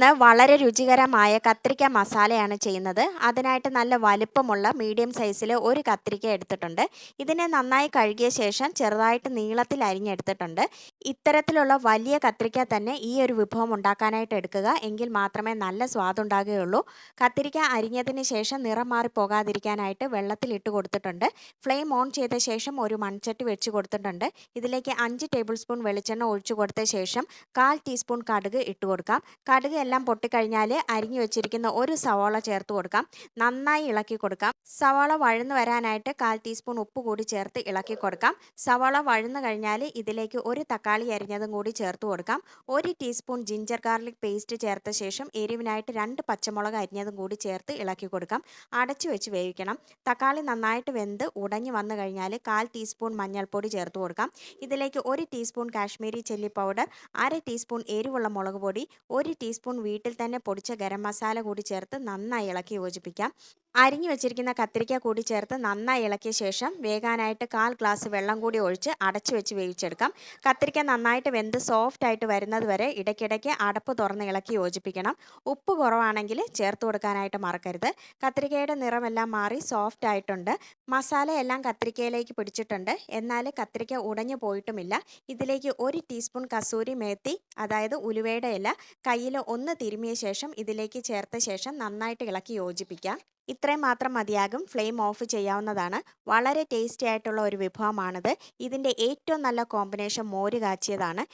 ഇന്ന് വളരെ രുചികരമായ കത്രിക്ക മസാലയാണ് ചെയ്യുന്നത്. അതിനായിട്ട് നല്ല വലിപ്പമുള്ള മീഡിയം സൈസിൽ ഒരു കത്രിക്ക എടുത്തിട്ടുണ്ട്. ഇതിനെ നന്നായി കഴുകിയ ശേഷം ചെറുതായിട്ട് നീളത്തിൽ അരിഞ്ഞെടുത്തിട്ടുണ്ട്. ഇത്തരത്തിലുള്ള വലിയ കത്രിക്ക തന്നെ ഈ ഒരു വിഭവം ഉണ്ടാക്കാനായിട്ട് എടുക്കുക. എങ്കിൽ മാത്രമേ നല്ല സ്വാദുണ്ടാകുകയുള്ളൂ. കത്തിരിക്ക അരിഞ്ഞതിന് ശേഷം നിറം മാറി പോകാതിരിക്കാനായിട്ട് വെള്ളത്തിൽ ഇട്ട് കൊടുത്തിട്ടുണ്ട്. ഫ്ലെയിം ഓൺ ചെയ്ത ശേഷം ഒരു മൺചട്ടി വെച്ച് കൊടുത്തിട്ടുണ്ട്. ഇതിലേക്ക് 5 ടേബിൾ സ്പൂൺ വെളിച്ചെണ്ണ ഒഴിച്ചു കൊടുത്ത ശേഷം 1/4 ടീസ്പൂൺ കടുക് ഇട്ട് കൊടുക്കാം. കടുക് എല്ലാം പൊട്ടിക്കഴിഞ്ഞാൽ അരിഞ്ഞു വെച്ചിരിക്കുന്ന ഒരു സവാള ചേർത്ത് കൊടുക്കാം. നന്നായി ഇളക്കി കൊടുക്കാം. സവാള വഴന്നു വരാനായിട്ട് 1/4 ടീസ്പൂൺ ഉപ്പ് കൂടി ചേർത്ത് ഇളക്കി കൊടുക്കാം. സവാള വഴന്നു കഴിഞ്ഞാൽ ഇതിലേക്ക് ഒരു തക്കാളി അരിഞ്ഞതും കൂടി ചേർത്ത് കൊടുക്കാം. 1 ടീസ്പൂൺ ജിഞ്ചർ ഗാർലിക് പേസ്റ്റ് ചേർത്ത ശേഷം എരിവിനായിട്ട് 2 പച്ചമുളക് അരിഞ്ഞതും കൂടി ചേർത്ത് ഇളക്കി കൊടുക്കാം. അടച്ചു വെച്ച് വേവിക്കണം. തക്കാളി നന്നായിട്ട് വെന്ത് ഉടഞ്ഞു വന്നു കഴിഞ്ഞാൽ 1/4 ടീസ്പൂൺ മഞ്ഞൾപ്പൊടി ചേർത്ത് കൊടുക്കാം. ഇതിലേക്ക് 1 teaspoon Kashmiri chilli powder, 1/2 teaspoon എരിവുള്ള മുളക് പൊടി, 1 ടീസ്പൂൺ വീട്ടിൽ തന്നെ പൊടിച്ച ഗരം മസാല കൂടി ചേർത്ത് നന്നായി ഇളക്കി യോജിപ്പിക്കാം. അരിഞ്ഞു വെച്ചിരിക്കുന്ന കത്തിരിക്ക കൂടി ചേർത്ത് നന്നായി ഇളക്കിയ ശേഷം വേകാനായിട്ട് 1/4 ഗ്ലാസ് വെള്ളം കൂടി ഒഴിച്ച് അടച്ചു വെച്ച് വേവിച്ചെടുക്കാം. കത്തിരിക്ക നന്നായിട്ട് വെന്ത് സോഫ്റ്റ് ആയിട്ട് വരുന്നത് വരെ ഇടയ്ക്കിടയ്ക്ക് അടപ്പ് തുറന്ന് ഇളക്കി യോജിപ്പിക്കണം. ഉപ്പ് കുറവാണെങ്കിൽ ചേർത്ത് കൊടുക്കാനായിട്ട് മറക്കരുത്. കത്തിരിക്കയുടെ നിറമെല്ലാം മാറി സോഫ്റ്റ് ആയിട്ടുണ്ട്. മസാല എല്ലാം കത്തിരിക്കയിലേക്ക് പിടിച്ചിട്ടുണ്ട്. എന്നാൽ കത്തിരിക്ക ഉടഞ്ഞു പോയിട്ടുമില്ല. ഇതിലേക്ക് 1 ടീസ്പൂൺ കസൂരി മേത്തി, അതായത് ഉലുവയുടെ ഇല, കയ്യിൽ ഒന്ന് തിരുമിയ ശേഷം ഇതിലേക്ക് ചേർത്ത ശേഷം നന്നായിട്ട് ഇളക്കി യോജിപ്പിക്കാം. ഇത്രയും മാത്രം മതിയാകും. ഫ്ലെയിം ഓഫ് ചെയ്യാവുന്നതാണ്. വളരെ ടേസ്റ്റി ആയിട്ടുള്ള ഒരു വിഭവമാണിത്. ഇതിൻ്റെ ഏറ്റവും നല്ല കോമ്പിനേഷൻ മോര് കാച്ചിയതാണ്.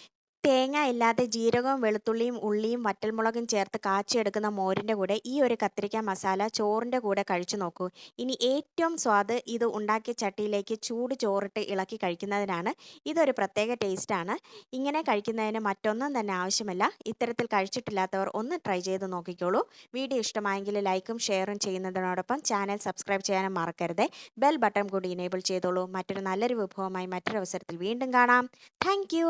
തേങ്ങ ഇല്ലാതെ ജീരകവും വെളുത്തുള്ളിയും ഉള്ളിയും വറ്റൽമുളകും ചേർത്ത് കാച്ചിയെടുക്കുന്ന മോരിൻ്റെ കൂടെ ഈ ഒരു കത്തിരിക്ക മസാല ചോറിൻ്റെ കൂടെ കഴിച്ചു നോക്കൂ. ഇനി ഏറ്റവും സ്വാദ് ഇത് ഉണ്ടാക്കിയ ചട്ടിയിലേക്ക് ചൂട് ചോറിട്ട് ഇളക്കി കഴിക്കുന്നതിനാണ്. ഇതൊരു പ്രത്യേക ടേസ്റ്റാണ്. ഇങ്ങനെ കഴിക്കുന്നതിന് മറ്റൊന്നും തന്നെ ആവശ്യമില്ല. ഇത്തരത്തിൽ കഴിച്ചിട്ടില്ലാത്തവർ ഒന്ന് ട്രൈ ചെയ്ത് നോക്കിക്കോളൂ. വീഡിയോ ഇഷ്ടമായെങ്കിൽ ലൈക്കും ഷെയറും ചെയ്യുന്നതിനോടൊപ്പം ചാനൽ സബ്സ്ക്രൈബ് ചെയ്യാനും മറക്കരുത്. ബെൽ ബട്ടൺ കൂടി ഇനേബിൾ ചെയ്തോളൂ. മറ്റൊരു നല്ലൊരു വിഭവമായി മറ്റൊരു അവസരത്തിൽ വീണ്ടും കാണാം. താങ്ക്